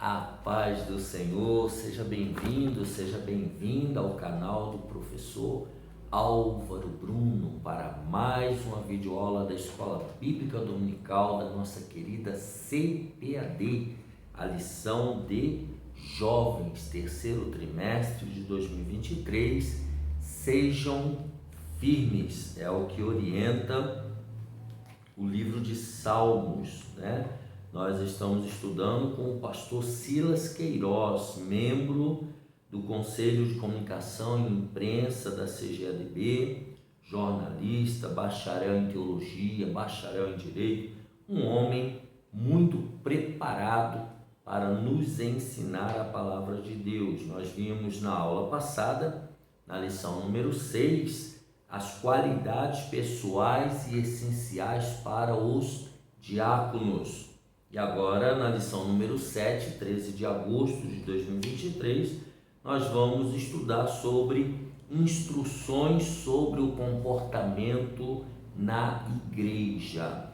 A paz do Senhor, seja bem-vindo, seja bem-vinda ao canal do professor Álvaro Bruno para mais uma videoaula da Escola Bíblica Dominical da nossa querida CPAD, a lição de jovens, terceiro trimestre de 2023. Sejam firmes, é o que orienta o livro de Salmos, né? Nós estamos estudando com o pastor Silas Queiroz, membro do Conselho de Comunicação e Imprensa da CGADB, jornalista, bacharel em teologia, bacharel em direito, um homem muito preparado para nos ensinar a palavra de Deus. Nós vimos na aula passada, na lição número 6, as qualidades pessoais e essenciais para os diáconos. E agora, na lição número 7, 13 de agosto de 2023, nós vamos estudar sobre instruções sobre o comportamento na igreja.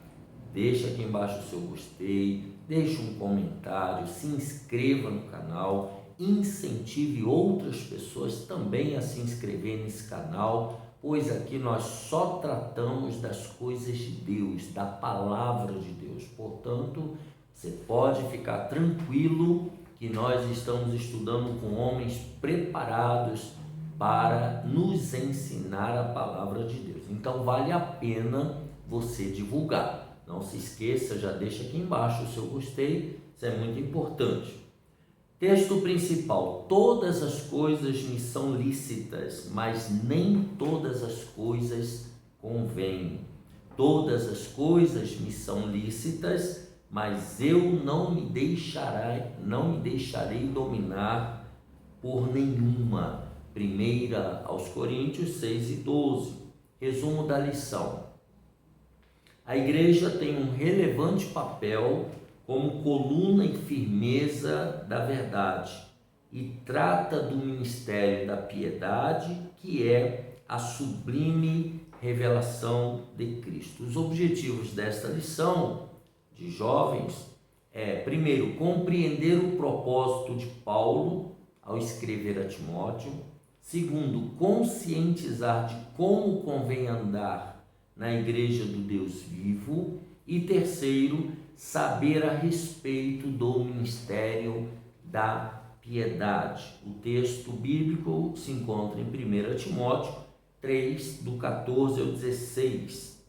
Deixa aqui embaixo o seu gostei, deixa um comentário, se inscreva no canal, incentive outras pessoas também a se inscrever nesse canal, pois aqui nós só tratamos das coisas de Deus, da palavra de Deus. Portanto, você pode ficar tranquilo que nós estamos estudando com homens preparados para nos ensinar a palavra de Deus. Então, vale a pena você divulgar. Não se esqueça, já deixa aqui embaixo o seu gostei, isso é muito importante. Texto principal: todas as coisas me são lícitas, mas nem todas as coisas convêm. Todas as coisas me são lícitas, mas eu não me deixarei dominar por nenhuma. 1 aos Coríntios 6:12. Resumo da lição. A igreja tem um relevante papel como coluna e firmeza da verdade e trata do ministério da piedade, que é a sublime revelação de Cristo. Os objetivos desta lição de jovens é, primeiro, compreender o propósito de Paulo ao escrever a Timóteo. Segundo, conscientizar de como convém andar na igreja do Deus vivo. E terceiro, saber a respeito do ministério da piedade. O texto bíblico se encontra em 1 Timóteo 3, do 14 ao 16.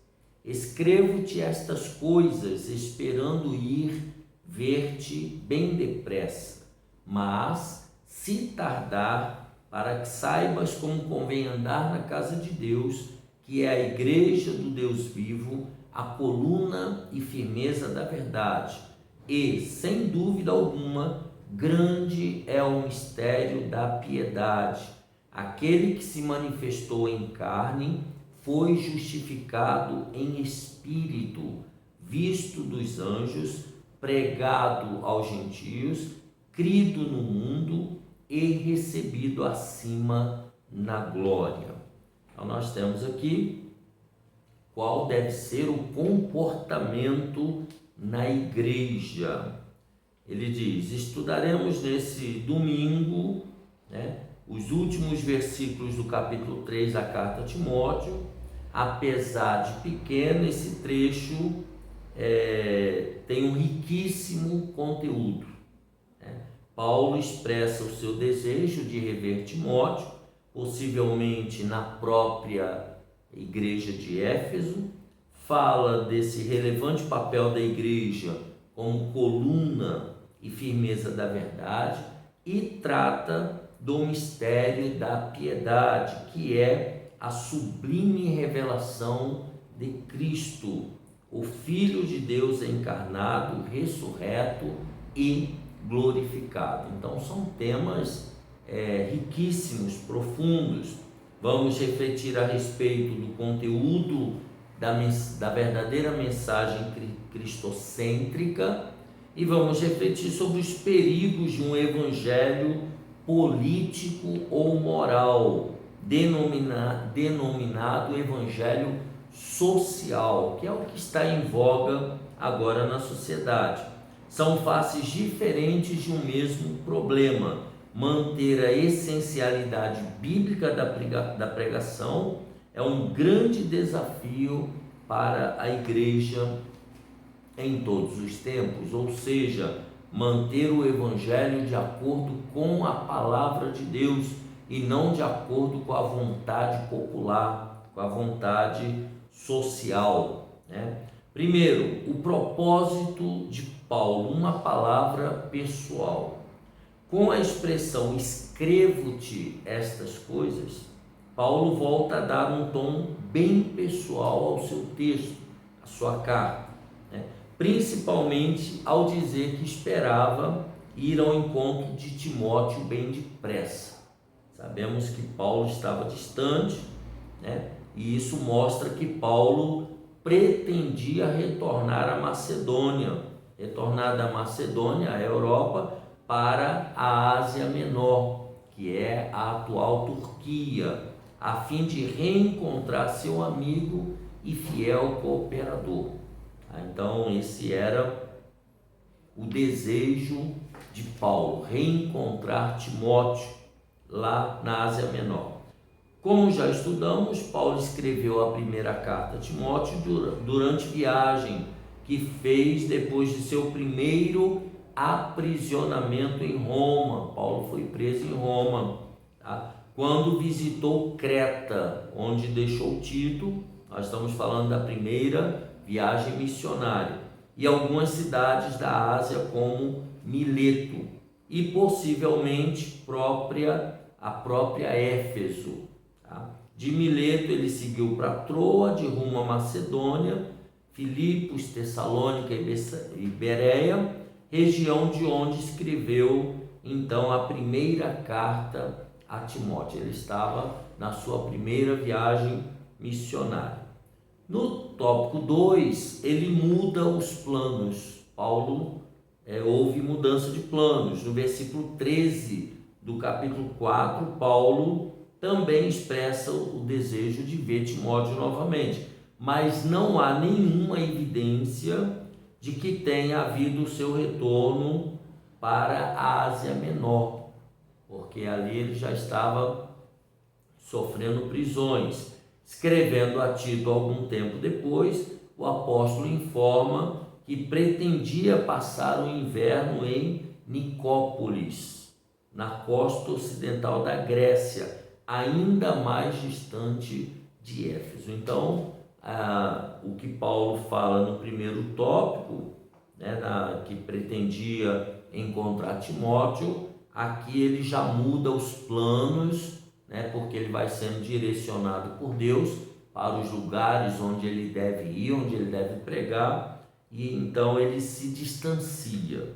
Escrevo-te estas coisas, esperando ir ver-te bem depressa, mas, se tardar, para que saibas como convém andar na casa de Deus, que é a igreja do Deus vivo, a coluna e firmeza da verdade. E, sem dúvida alguma, grande é o mistério da piedade. Aquele que se manifestou em carne foi justificado em espírito, visto dos anjos, pregado aos gentios, crido no mundo e recebido acima na glória. Então nós temos aqui qual deve ser o comportamento na igreja. Ele diz: estudaremos nesse domingo, os últimos versículos do capítulo 3 da carta a Timóteo. Apesar de pequeno, esse trecho tem um riquíssimo conteúdo. Paulo expressa o seu desejo de rever Timóteo, possivelmente na própria igreja de Éfeso, fala desse relevante papel da igreja como coluna e firmeza da verdade e trata do mistério da piedade, que é a sublime revelação de Cristo, o Filho de Deus encarnado, ressurreto e glorificado. Então são temas riquíssimos, profundos. Vamos refletir a respeito do conteúdo da verdadeira mensagem cristocêntrica e vamos refletir sobre os perigos de um evangelho político ou moral, denominado evangelho social, que é o que está em voga agora na sociedade. São faces diferentes de um mesmo problema. Manter a essencialidade bíblica da pregação é um grande desafio para a igreja em todos os tempos, ou seja, manter o evangelho de acordo com a palavra de Deus e não de acordo com a vontade popular, com a vontade social, né? Primeiro, o propósito de Paulo, uma palavra pessoal. Com a expressão escrevo-te estas coisas, Paulo volta a dar um tom bem pessoal ao seu texto, à sua carta, né? Principalmente ao dizer que esperava ir ao encontro de Timóteo bem depressa. Sabemos que Paulo estava distante, né? E isso mostra que Paulo pretendia retornar à Macedônia, à Europa, para a Ásia Menor, que é a atual Turquia, a fim de reencontrar seu amigo e fiel cooperador. Então esse era o desejo de Paulo, reencontrar Timóteo lá na Ásia Menor. Como já estudamos, Paulo escreveu a primeira carta a Timóteo durante viagem que fez depois de seu primeiro aprisionamento em Roma. Paulo foi preso em Roma, tá? Quando visitou Creta, onde deixou Tito. Nós estamos falando da primeira viagem missionária, e algumas cidades da Ásia como Mileto e possivelmente a própria Éfeso. De Mileto ele seguiu para Troa, de rumo a Macedônia, Filipos, Tessalônica e Bereia, região de onde escreveu então a primeira carta a Timóteo. Ele estava na sua primeira viagem missionária. No tópico 2, ele muda os planos. Paulo houve mudança de planos. No versículo 13 do capítulo 4, Paulo também expressa o desejo de ver Timóteo novamente, mas não há nenhuma evidência de que tenha havido o seu retorno para a Ásia Menor, porque ali ele já estava sofrendo prisões. Escrevendo a Tito algum tempo depois, o apóstolo informa que pretendia passar o inverno em Nicópolis, na costa ocidental da Grécia, ainda mais distante de Éfeso. Então, o que Paulo fala no primeiro tópico, né, que pretendia encontrar Timóteo, aqui ele já muda os planos, né, porque ele vai sendo direcionado por Deus para os lugares onde ele deve ir, onde ele deve pregar, e então ele se distancia,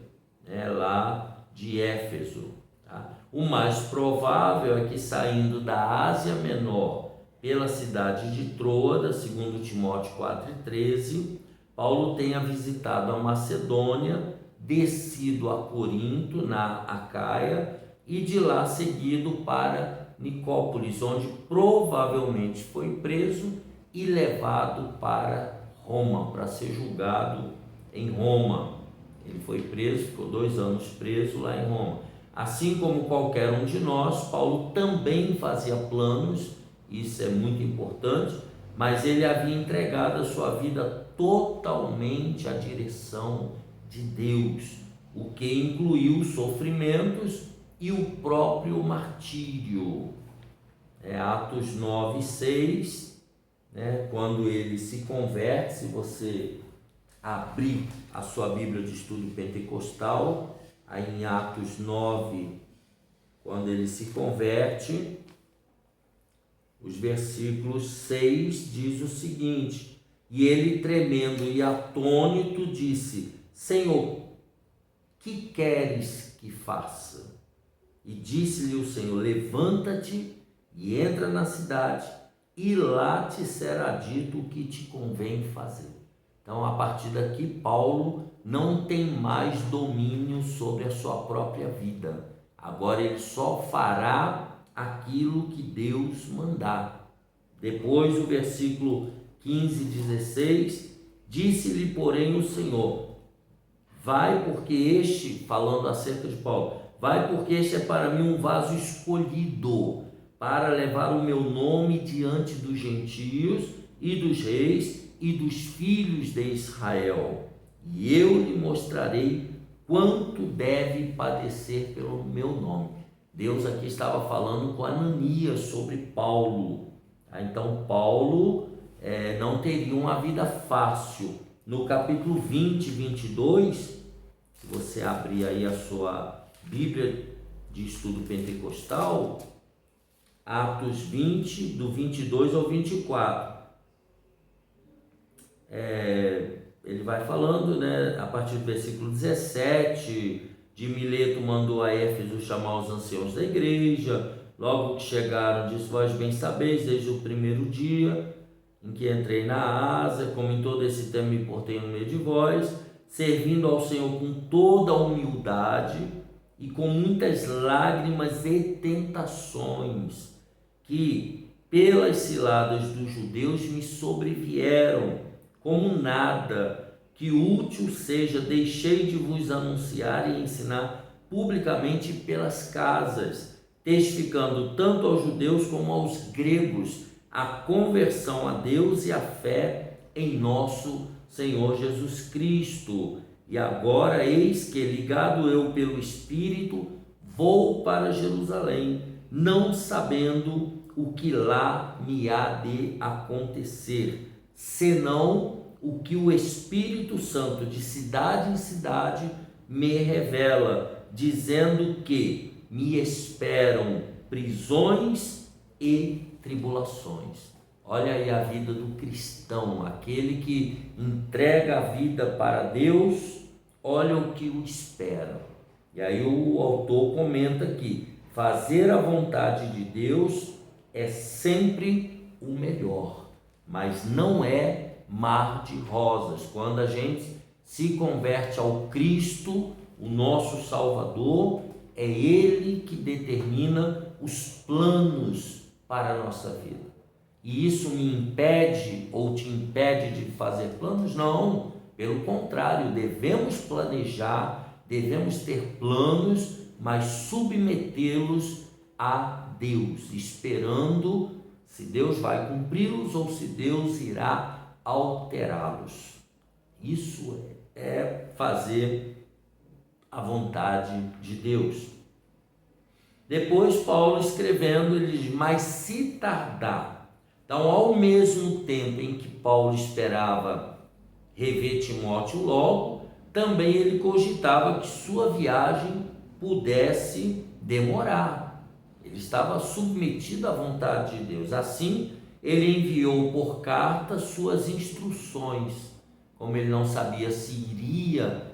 né, lá de Éfeso. Tá? O mais provável é que, saindo da Ásia Menor pela cidade de Troa, segundo Timóteo 4,13, Paulo tenha visitado a Macedônia, descido a Corinto, na Acaia, e de lá seguido para Nicópolis, onde provavelmente foi preso e levado para Roma, para ser julgado em Roma. Ele foi preso, ficou 2 anos preso lá em Roma. Assim como qualquer um de nós, Paulo também fazia planos, isso é muito importante, mas ele havia entregado a sua vida totalmente à direção de Deus, o que incluiu sofrimentos e o próprio martírio. Atos 9:6, né, quando ele se converte, se você abrir a sua Bíblia de estudo pentecostal, aí em Atos 9, quando ele se converte, os versículos 6 diz o seguinte: e ele, tremendo e atônito, disse: Senhor, que queres que faça? E disse-lhe o Senhor: levanta-te e entra na cidade, e lá te será dito o que te convém fazer. Então, a partir daqui, Paulo não tem mais domínio sobre a sua própria vida. Agora ele só fará aquilo que Deus mandar. Depois, o versículo 15 e 16, disse-lhe, porém, o Senhor: vai porque este, falando acerca de Paulo, vai porque este é para mim um vaso escolhido, para levar o meu nome diante dos gentios e dos reis e dos filhos de Israel. E eu lhe mostrarei quanto deve padecer pelo meu nome. Deus aqui estava falando com Ananias sobre Paulo. Então Paulo não teria uma vida fácil. No capítulo 20, 22, se você abrir aí a sua Bíblia de estudo pentecostal, Atos 20, do 22 ao 24, ele vai falando, né, a partir do versículo 17, de Mileto mandou a Éfeso chamar os anciãos da igreja. Logo que chegaram, disse: vós bem sabeis, desde o primeiro dia em que entrei na Ásia, como em todo esse tempo me portei no meio de vós, servindo ao Senhor com toda a humildade e com muitas lágrimas e tentações, que pelas ciladas dos judeus me sobrevieram, como nada que útil seja, deixei de vos anunciar e ensinar publicamente pelas casas, testificando tanto aos judeus como aos gregos a conversão a Deus e a fé em nosso Senhor Jesus Cristo. E agora eis que, ligado eu pelo Espírito, vou para Jerusalém, não sabendo o que lá me há de acontecer, senão o que o Espírito Santo de cidade em cidade me revela, dizendo que me esperam prisões e tribulações. Olha aí a vida do cristão, aquele que entrega a vida para Deus, olha o que o espera. E aí o autor comenta que fazer a vontade de Deus é sempre o melhor, mas não é mar de rosas. Quando a gente se converte ao Cristo, o nosso Salvador, é Ele que determina os planos para a nossa vida. E isso me impede ou te impede de fazer planos? Não, pelo contrário, devemos planejar, devemos ter planos, mas submetê-los a Deus, esperando se Deus vai cumpri-los ou se Deus irá alterá-los. Isso é fazer a vontade de Deus. Depois Paulo escrevendo, ele diz: mas se tardar. Então, ao mesmo tempo em que Paulo esperava rever Timóteo logo, também ele cogitava que sua viagem pudesse demorar. Ele estava submetido à vontade de Deus. Assim, ele enviou por carta suas instruções. Como ele não sabia se iria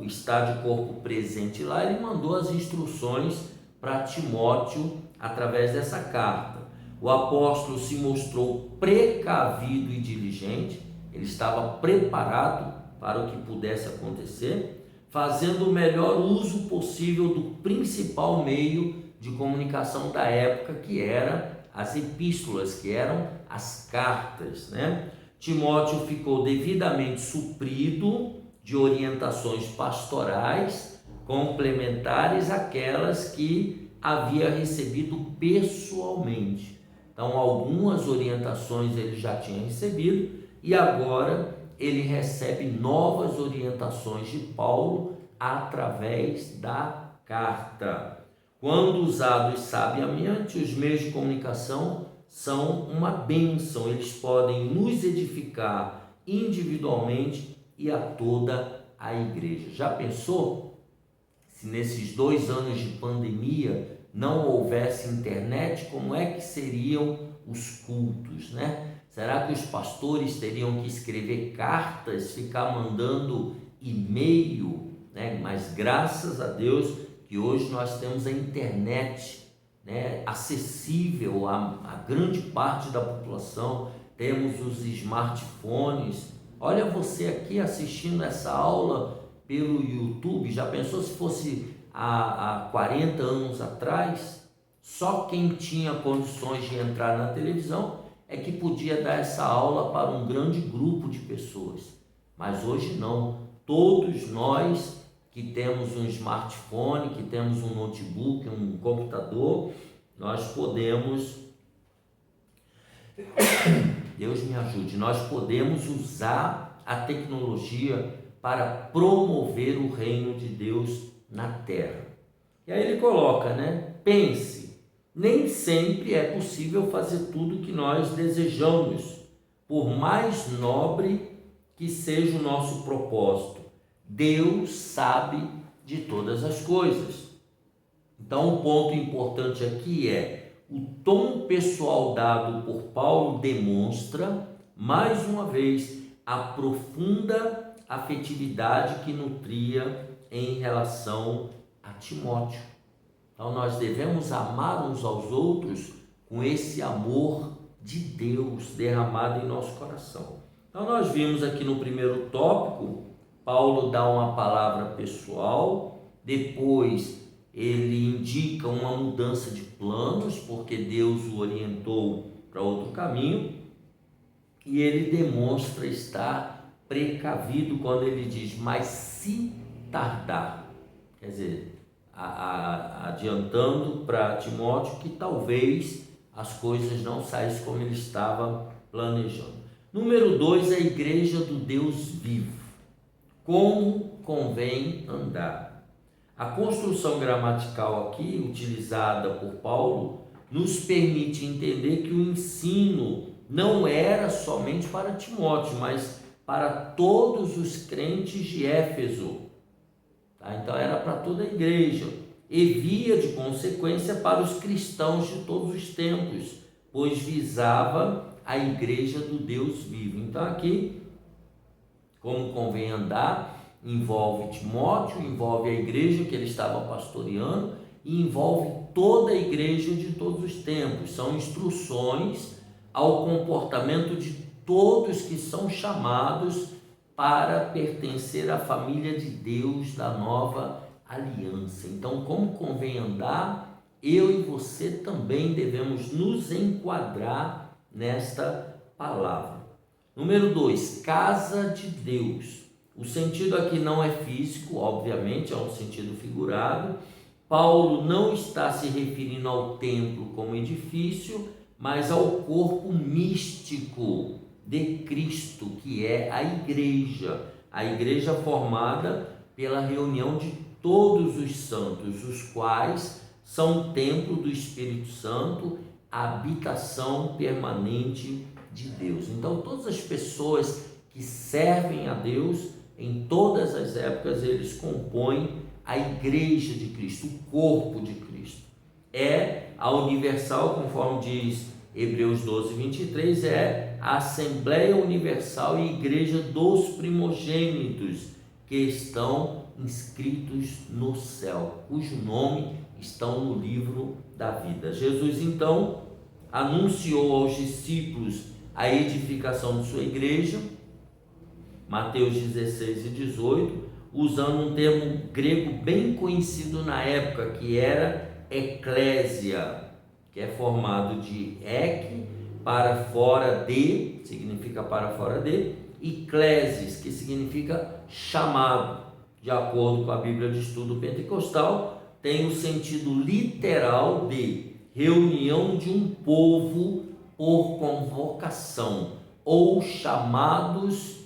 estar de corpo presente lá, ele mandou as instruções para Timóteo através dessa carta. O apóstolo se mostrou precavido e diligente, ele estava preparado para o que pudesse acontecer, fazendo o melhor uso possível do principal meio de comunicação da época, que eram as epístolas, que eram as cartas, né? Timóteo ficou devidamente suprido de orientações pastorais complementares àquelas que havia recebido pessoalmente. Então, algumas orientações ele já tinha recebido e agora ele recebe novas orientações de Paulo através da carta. Quando usados sabiamente, os meios de comunicação são uma bênção, eles podem nos edificar individualmente e a toda a igreja. Já pensou se nesses 2 anos de pandemia não houvesse internet, como é que seriam os cultos, né? Será que os pastores teriam que escrever cartas, ficar mandando e-mail, né? Mas graças a Deus que hoje nós temos a internet, né, acessível a grande parte da população, temos os smartphones. Olha você aqui assistindo essa aula pelo YouTube, já pensou se fosse há 40 anos atrás? Só quem tinha condições de entrar na televisão é que podia dar essa aula para um grande grupo de pessoas, mas hoje não. Todos nós que temos um smartphone, que temos um notebook, um computador, nós podemos, Deus me ajude, nós podemos usar a tecnologia para promover o reino de Deus na terra. E aí ele coloca, pense, nem sempre é possível fazer tudo o que nós desejamos, por mais nobre que seja o nosso propósito. Deus sabe de todas as coisas. Então, o ponto importante aqui é o tom pessoal dado por Paulo demonstra, mais uma vez, a profunda afetividade que nutria em relação a Timóteo. Então, nós devemos amar uns aos outros com esse amor de Deus derramado em nosso coração. Então, nós vimos aqui no primeiro tópico, Paulo dá uma palavra pessoal, depois ele indica uma mudança de planos, porque Deus o orientou para outro caminho, e ele demonstra estar precavido quando ele diz, mas se tardar, quer dizer, adiantando para Timóteo que talvez as coisas não saíssem como ele estava planejando. Número 2, a igreja do Deus vivo. Como convém andar? A construção gramatical aqui, utilizada por Paulo, nos permite entender que o ensino não era somente para Timóteo, mas para todos os crentes de Éfeso. Então era para toda a igreja, e via de consequência para os cristãos de todos os tempos, pois visava a igreja do Deus vivo. Então aqui, como convém andar, envolve Timóteo, envolve a igreja que ele estava pastoreando e envolve toda a igreja de todos os tempos. São instruções ao comportamento de todos que são chamados para pertencer à família de Deus da nova aliança. Então, como convém andar, eu e você também devemos nos enquadrar nesta palavra. Número 2, casa de Deus. O sentido aqui não é físico, obviamente, é um sentido figurado. Paulo não está se referindo ao templo como edifício, mas ao corpo místico de Cristo, que é a igreja formada pela reunião de todos os santos, os quais são o templo do Espírito Santo, a habitação permanente de Deus. Então, todas as pessoas que servem a Deus, em todas as épocas, eles compõem a igreja de Cristo, o corpo de Cristo. É a universal, conforme diz Hebreus 12, 23, é a Assembleia Universal e Igreja dos Primogênitos, que estão inscritos no céu, cujo nome estão no livro da vida. Jesus, então, anunciou aos discípulos a edificação de sua igreja, Mateus 16 e 18, usando um termo grego bem conhecido na época, que era eclésia, que é formado de ek, para fora de, significa para fora de, e clésis, que significa chamado. De acordo com a Bíblia de Estudo Pentecostal, tem o sentido literal de reunião de um povo por convocação, ou chamados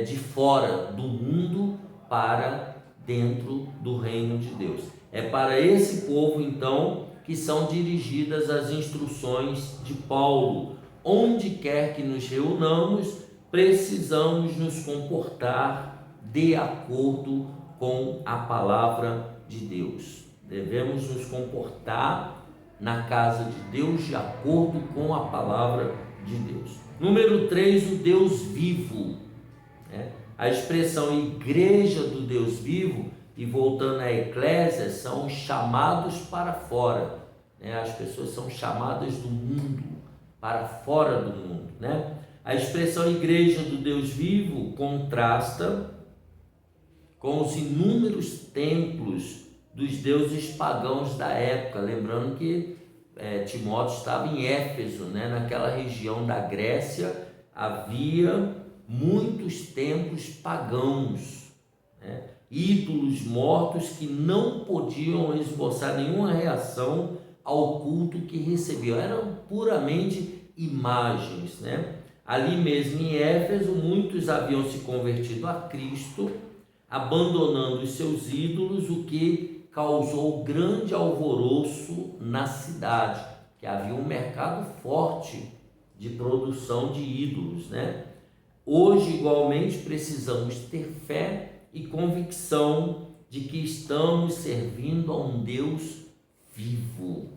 de fora do mundo para dentro do reino de Deus. É para esse povo, então, que são dirigidas as instruções de Paulo. Onde quer que nos reunamos, precisamos nos comportar de acordo com a palavra de Deus. Devemos nos comportar na casa de Deus de acordo com a palavra de Deus. Número 3, o Deus vivo. A expressão igreja do Deus vivo, e voltando à eclésia, são chamados para fora. As pessoas são chamadas do mundo, para fora do mundo. A expressão igreja do Deus vivo contrasta com os inúmeros templos dos deuses pagãos da época. Lembrando que Timóteo estava em Éfeso, naquela região da Grécia havia muitos templos pagãos, né? Ídolos mortos que não podiam esboçar nenhuma reação ao culto que recebiam, eram puramente imagens, né? Ali mesmo em Éfeso, muitos haviam se convertido a Cristo, abandonando os seus ídolos, o que causou grande alvoroço na cidade, que havia um mercado forte de produção de ídolos, né? Hoje, igualmente, precisamos ter fé e convicção de que estamos servindo a um Deus vivo.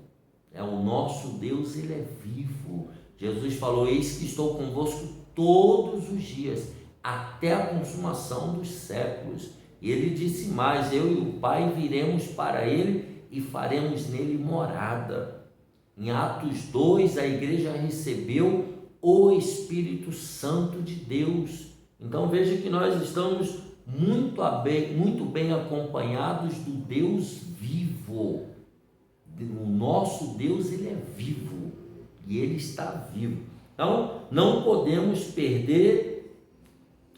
O nosso Deus, ele é vivo. Jesus falou: eis que estou convosco todos os dias, até a consumação dos séculos. E ele disse mais: eu e o Pai viremos para ele e faremos nele morada. Em Atos 2, a igreja recebeu o Espírito Santo de Deus. Então veja que nós estamos muito bem acompanhados do Deus vivo. O nosso Deus, ele é vivo e ele está vivo. Então não podemos perder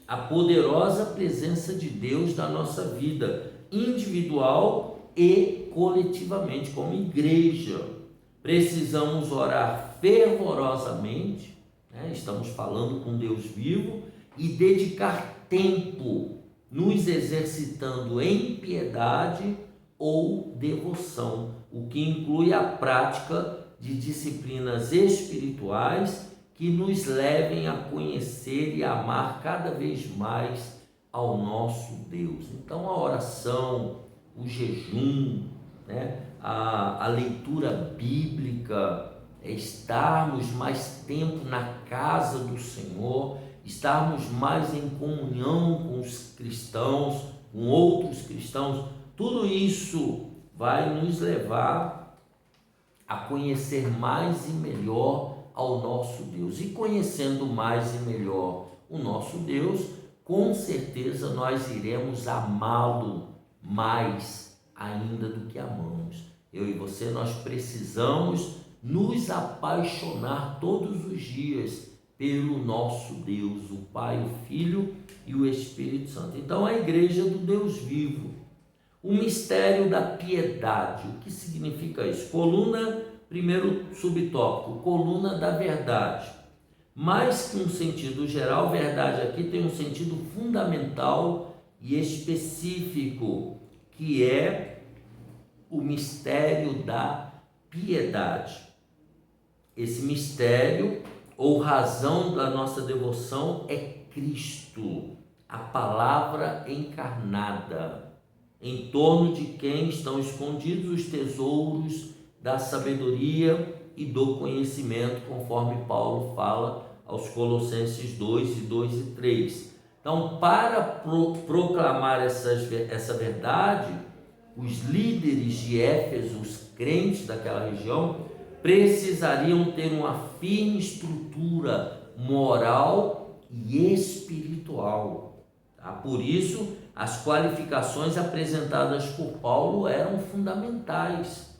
a poderosa presença de Deus na nossa vida individual e coletivamente como igreja. Precisamos orar fervorosamente, né? Estamos falando com Deus vivo, e dedicar tempo nos exercitando em piedade ou devoção, o que inclui a prática de disciplinas espirituais que nos levem a conhecer e amar cada vez mais ao nosso Deus. Então a oração, o jejum, né? A leitura bíblica, estarmos mais tempo na casa do Senhor, estarmos mais em comunhão com os cristãos, com outros cristãos, tudo isso vai nos levar a conhecer mais e melhor ao nosso Deus. E conhecendo mais e melhor o nosso Deus, com certeza nós iremos amá-lo mais ainda do que amamos. Eu e você, nós precisamos nos apaixonar todos os dias pelo nosso Deus, o Pai, o Filho e o Espírito Santo. Então a igreja do Deus vivo, o mistério da piedade. O que significa isso? Coluna, primeiro subtópico, coluna da verdade. Mais que um sentido geral, verdade aqui tem um sentido fundamental e específico, que é o mistério da piedade. Esse mistério ou razão da nossa devoção é Cristo, a palavra encarnada, em torno de quem estão escondidos os tesouros da sabedoria e do conhecimento, conforme Paulo fala aos Colossenses 2 e 2 e 3. Então, para proclamar essa verdade, os líderes de Éfeso, os crentes daquela região, precisariam ter uma firme estrutura moral e espiritual. Tá? Por isso, as qualificações apresentadas por Paulo eram fundamentais.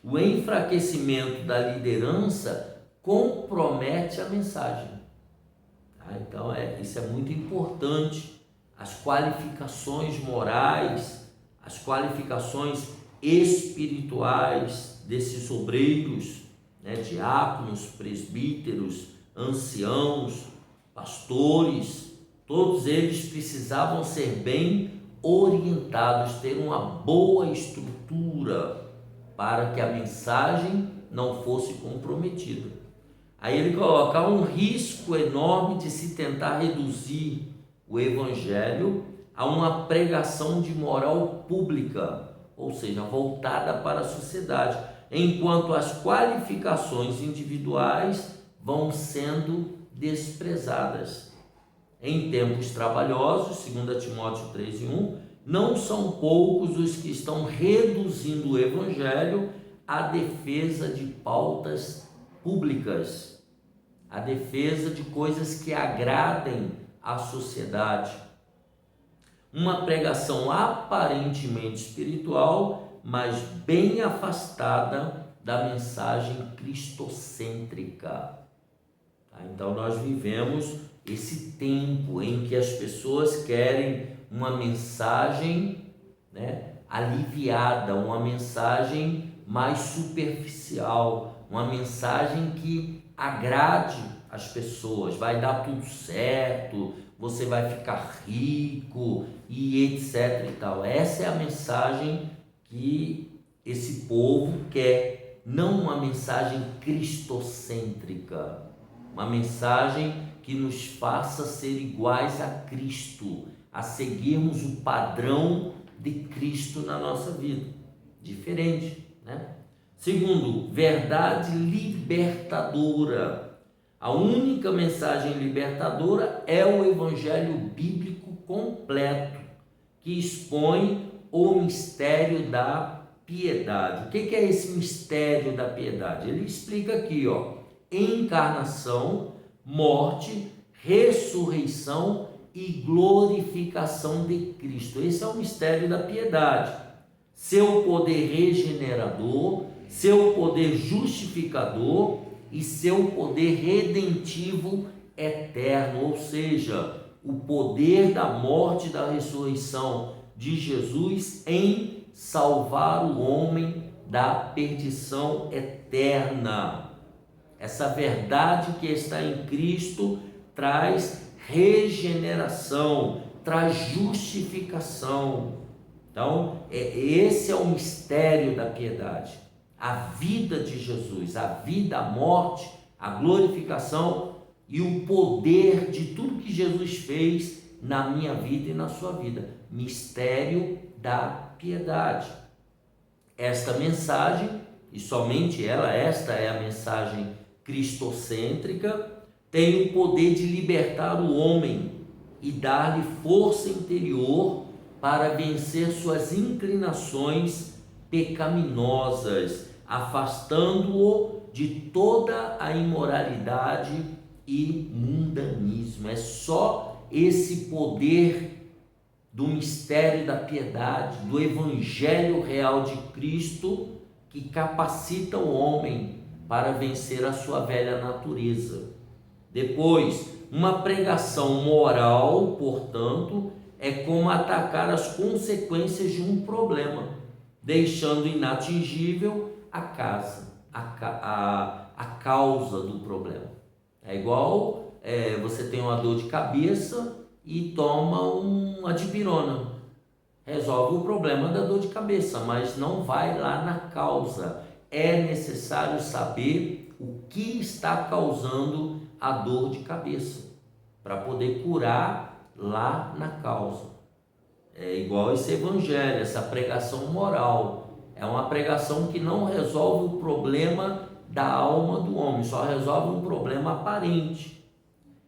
O enfraquecimento da liderança compromete a mensagem. Tá? Então, isso é muito importante. As qualificações morais, as qualificações espirituais desses obreiros, né, diáconos, presbíteros, anciãos, pastores, todos eles precisavam ser bem orientados, ter uma boa estrutura para que a mensagem não fosse comprometida. Aí ele coloca um risco enorme de se tentar reduzir o evangelho a uma pregação de moral pública, ou seja, voltada para a sociedade, enquanto as qualificações individuais vão sendo desprezadas. Em tempos trabalhosos, 2 Timóteo 3:1, não são poucos os que estão reduzindo o evangelho à defesa de pautas públicas, à defesa de coisas que agradem à sociedade. Uma pregação aparentemente espiritual, mas bem afastada da mensagem cristocêntrica. Então nós vivemos esse tempo em que as pessoas querem uma mensagem, né, aliviada, uma mensagem mais superficial, uma mensagem que agrade as pessoas, vai dar tudo certo, você vai ficar rico e etc e tal. Essa é a mensagem que esse povo quer, não uma mensagem cristocêntrica, uma mensagem que nos faça ser iguais a Cristo, a seguirmos o padrão de Cristo na nossa vida. Diferente, né? Segundo, verdade libertadora. A única mensagem libertadora é o evangelho bíblico completo, que expõe o mistério da piedade. O que é esse mistério da piedade? Ele explica aqui, encarnação, morte, ressurreição e glorificação de Cristo. Esse é o mistério da piedade. Seu poder regenerador, seu poder justificador e seu poder redentivo eterno, ou seja, o poder da morte e da ressurreição de Jesus em salvar o homem da perdição eterna. Essa verdade que está em Cristo traz regeneração, traz justificação. Então, esse é o mistério da piedade. A vida de Jesus, a vida, a morte, a glorificação e o poder de tudo que Jesus fez na minha vida e na sua vida. Mistério da piedade. Esta mensagem, e somente ela, esta é a mensagem cristocêntrica, tem o poder de libertar o homem e dar-lhe força interior para vencer suas inclinações pecaminosas, afastando-o de toda a imoralidade e mundanismo. É só esse poder do mistério da piedade, do evangelho real de Cristo, que capacita o homem para vencer a sua velha natureza. Depois, uma pregação moral, portanto, é como atacar as consequências de um problema, deixando inatingível a causa do problema. É igual você tem uma dor de cabeça e toma uma dipirona. Resolve o problema da dor de cabeça, mas não vai lá na causa. É necessário saber o que está causando a dor de cabeça para poder curar lá na causa. É igual esse evangelho, essa pregação moral. É uma pregação que não resolve o problema da alma do homem, só resolve um problema aparente.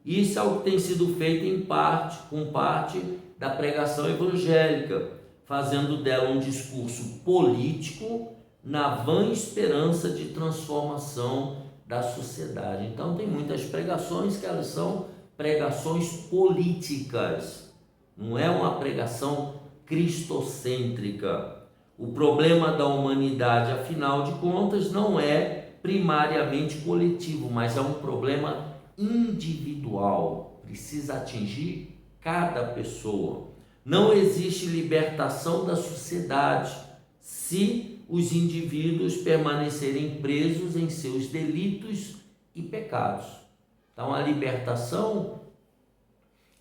Isso é o que tem sido feito em parte, com parte da pregação evangélica, fazendo dela um discurso político na vã esperança de transformação da sociedade. Então tem muitas pregações que elas são pregações políticas, não é uma pregação cristocêntrica. O problema da humanidade, afinal de contas, não é primariamente coletivo, mas é um problema individual, precisa atingir cada pessoa. Não existe libertação da sociedade se os indivíduos permanecerem presos em seus delitos e pecados. Então a libertação,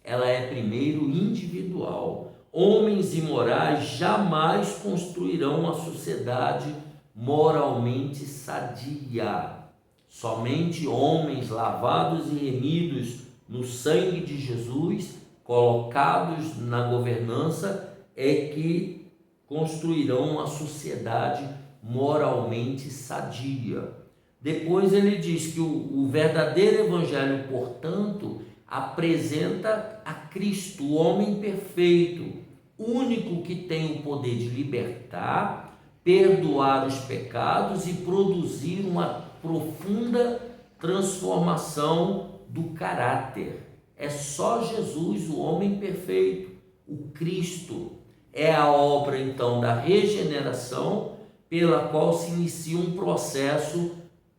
ela é primeiro individual. Homens imorais jamais construirão uma sociedade moralmente sadia. Somente homens lavados e remidos no sangue de Jesus, colocados na governança, é que construirão uma sociedade moralmente sadia. Depois ele diz que o verdadeiro evangelho, portanto, apresenta a Cristo, o homem perfeito, único que tem o poder de libertar, perdoar os pecados e produzir uma profunda transformação do caráter. É só Jesus, o homem perfeito, o Cristo. É a obra, então, da regeneração, pela qual se inicia um processo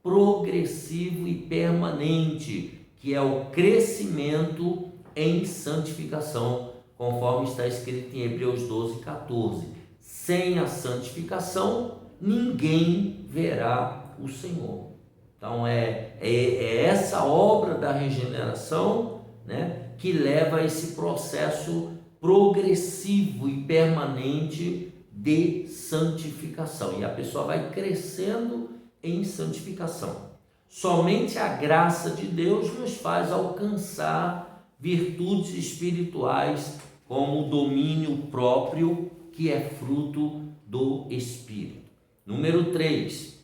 progressivo e permanente, que é o crescimento em santificação conforme está escrito em Hebreus 12:14. Sem a santificação, ninguém verá o Senhor. Então é essa obra da regeneração, né, que leva a esse processo progressivo e permanente de santificação. E a pessoa vai crescendo em santificação. Somente a graça de Deus nos faz alcançar virtudes espirituais como o domínio próprio, que é fruto do Espírito. Número 3,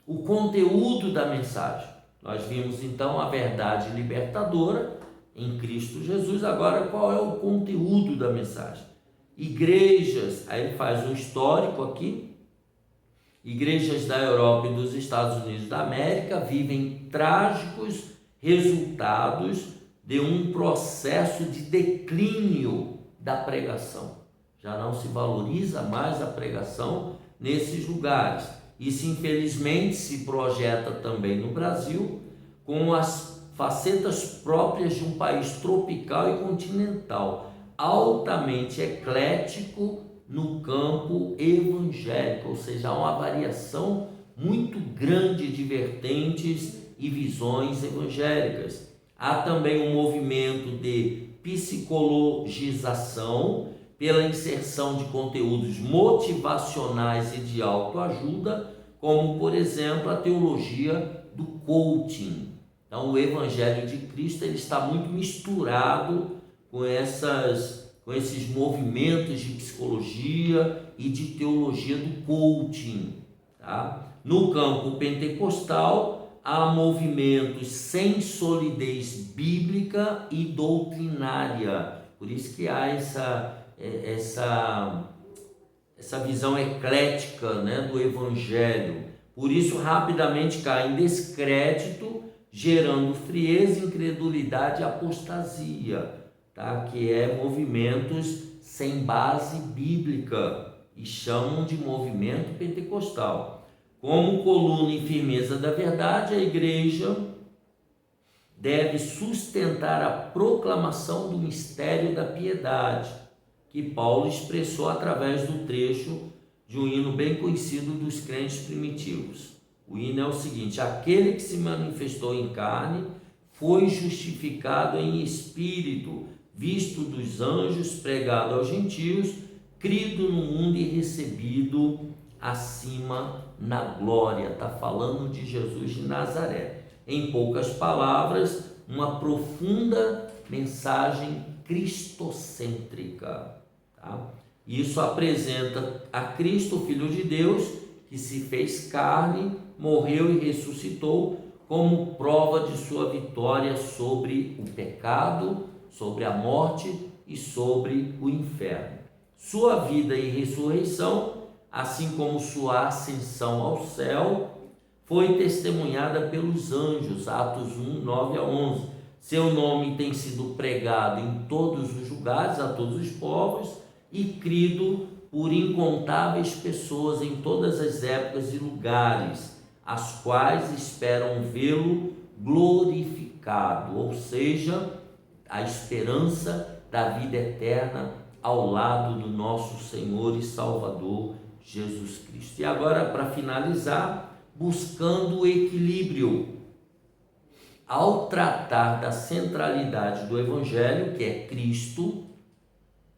o conteúdo da mensagem. Nós vimos então a verdade libertadora em Cristo Jesus. Agora, qual é o conteúdo da mensagem? Igrejas, aí ele faz um histórico aqui. Igrejas da Europa e dos Estados Unidos da América vivem trágicos resultados de um processo de declínio da pregação. Já não se valoriza mais a pregação nesses lugares. Isso, infelizmente, se projeta também no Brasil, com as facetas próprias de um país tropical e continental, altamente eclético no campo evangélico, ou seja, há uma variação muito grande de vertentes e visões evangélicas. Há também um movimento de psicologização pela inserção de conteúdos motivacionais e de autoajuda, como, por exemplo, a teologia do coaching. Então, o Evangelho de Cristo ele está muito misturado com esses movimentos de psicologia e de teologia do coaching. Tá? No campo pentecostal, há movimentos sem solidez bíblica e doutrinária. Por isso que há essa visão eclética, né, do Evangelho. Por isso, rapidamente cai em descrédito, gerando frieza, incredulidade e apostasia. Tá? Que é movimentos sem base bíblica e chamam de movimento pentecostal. Como coluna e firmeza da verdade, a igreja deve sustentar a proclamação do mistério da piedade, que Paulo expressou através do trecho de um hino bem conhecido dos crentes primitivos. O hino é o seguinte: aquele que se manifestou em carne foi justificado em espírito, visto dos anjos, pregado aos gentios, crido no mundo e recebido acima na glória. Está falando de Jesus de Nazaré. Em poucas palavras, uma profunda mensagem cristocêntrica. Tá? Isso apresenta a Cristo, Filho de Deus, que se fez carne, morreu e ressuscitou, como prova de sua vitória sobre o pecado, sobre a morte e sobre o inferno. Sua vida e ressurreição, assim como sua ascensão ao céu, foi testemunhada pelos anjos, Atos 1, 9 a 11. Seu nome tem sido pregado em todos os lugares, a todos os povos, e crido por incontáveis pessoas em todas as épocas e lugares, as quais esperam vê-lo glorificado, ou seja, a esperança da vida eterna ao lado do nosso Senhor e Salvador Jesus Cristo. E agora, para finalizar, buscando o equilíbrio. Ao tratar da centralidade do Evangelho, que é Cristo,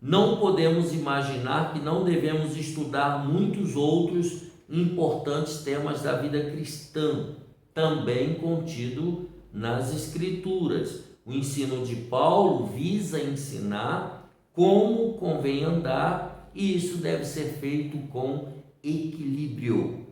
não podemos imaginar que não devemos estudar muitos outros importantes temas da vida cristã, também contido nas Escrituras. O ensino de Paulo visa ensinar como convém andar, e isso deve ser feito com equilíbrio.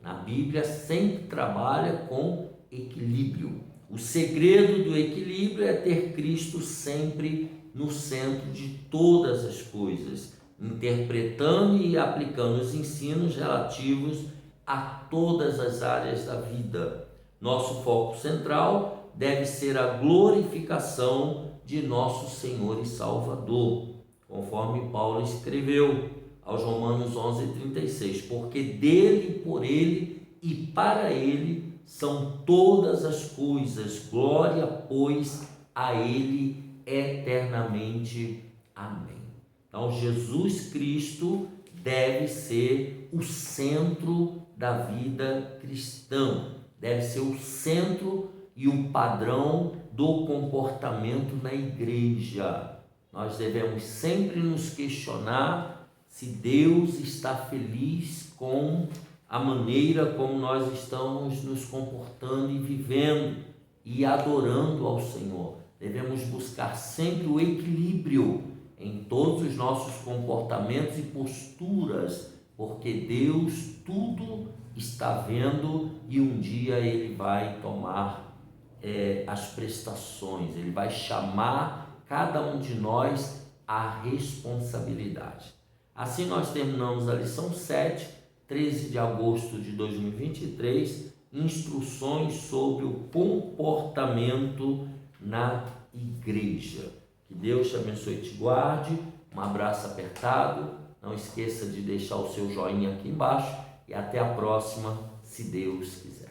A Bíblia sempre trabalha com equilíbrio. O segredo do equilíbrio é ter Cristo sempre no centro de todas as coisas, interpretando e aplicando os ensinos relativos a todas as áreas da vida. Nosso foco central deve ser a glorificação de nosso Senhor e Salvador, conforme Paulo escreveu aos Romanos 11:36, porque dele, por ele e para ele são todas as coisas, glória, pois, a ele eternamente. Amém. Então, Jesus Cristo deve ser o centro da vida cristã, deve ser o centro e o padrão do comportamento na igreja. Nós devemos sempre nos questionar se Deus está feliz com a maneira como nós estamos nos comportando e vivendo e adorando ao Senhor. Devemos buscar sempre o equilíbrio em todos os nossos comportamentos e posturas, porque Deus tudo está vendo e um dia Ele vai tomar as prestações, Ele vai chamar cada um de nós à responsabilidade. Assim nós terminamos a lição 7, 13 de agosto de 2023, instruções sobre o comportamento na igreja. Que Deus te abençoe e te guarde. Um abraço apertado. Não esqueça de deixar o seu joinha aqui embaixo e até a próxima, se Deus quiser.